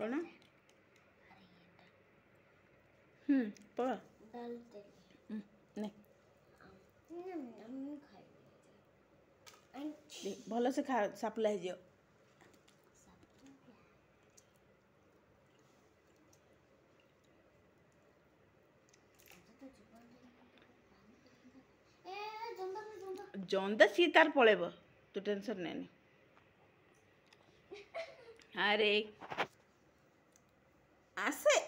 कौन पवा नहीं भल से खा सापला है जो जंदा सी तार पड़ेब तू टेंशन नहीं अरे आसे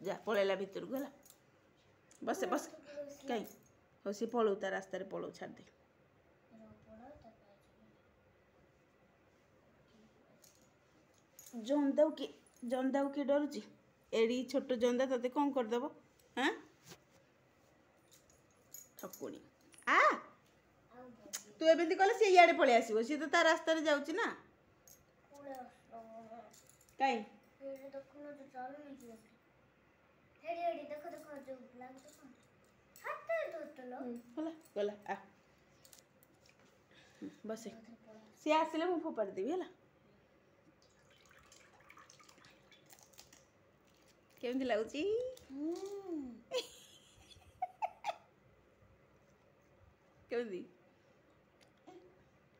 जा पलैला भितर गला बस बस कहीं हो सी पलू ता रास्ता पलू छाड़ दे जंदा की डरुची एड़ी छोट जंदा तते कौन करदेव हाँ ठकुणी आ तू एमती कले सी इे पलि आसो सी तो ता रास्ता जाऊँ ना कहीं गला आ बस सी आसिले मु फोपाड़ी देवी है केमती लगुच केमती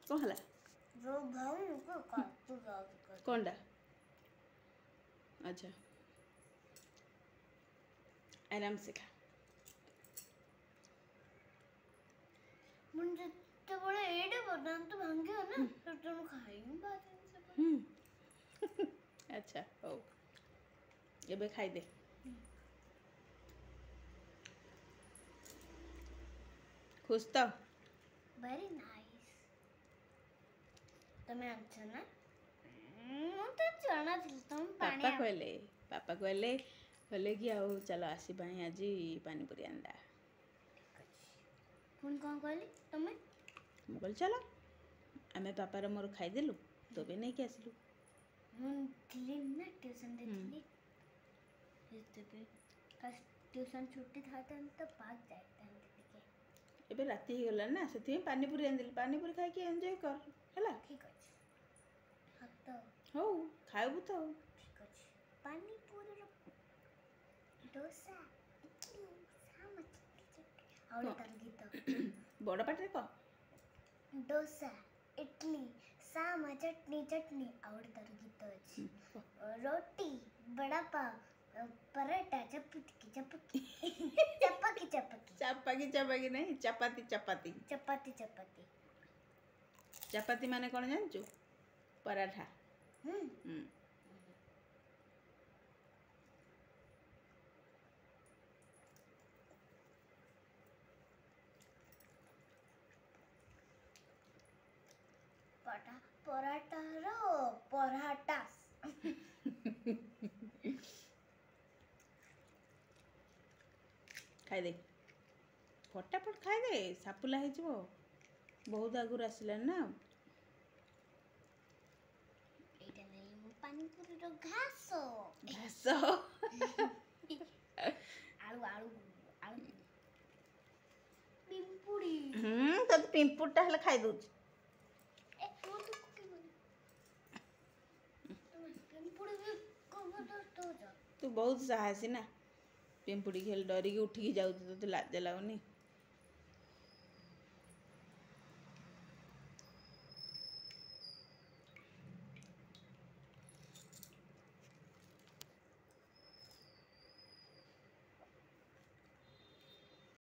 कौन है कौनटा अच्छा आराम से खा अच्छा हो ये खाई दे खुश तो वेरी नाइस तमे अच्छा ना तो जाना थी तुम पापा कहले कि आओ चलो आसी भाई आज पानीपुरी अंडा कौन कौन कहली तमे मु कहली चलो आमे पापार मोर खाईदेलु तो भी नहीं कि आसलु ना ट्यूशन देखली ट्यूशन छुट्टी था तो पार्क जाते एबे राति हो गला ना से पानीपुरी आंदिल पानीपुरी खाई के एंजॉय कर हैला ठीक अछि हां तो हो खाइबू तो ठीक अछि पानीपुरी रो डोसा और तार गीत बड़ पाटे को डोसा इडली सामा चटनी चटनी और तार गीत अछि रोटी बड़ा पाव पराठा चपाती चपाती चपाती चपाती चपाकी चपाकी नहीं चपाती चपाती चपाती चपाती चपाती माने कौन जानचु पराठा पराठा रो पराठा खाई दे फटाफट खाई दे सापुला हो बहुत आगुर आसला ना एटा नहीं मु पानीपुरी रो घास घास आलू आलू आलू पिंपुड़ी तो पिंपुड़टा हले खाई दउछ ए तू पिंपुड़ी को तो तू बहुत साहसी ना पिंपुड़ी खेल डरिकी उठिकी जाऊ तो लाज लगुनी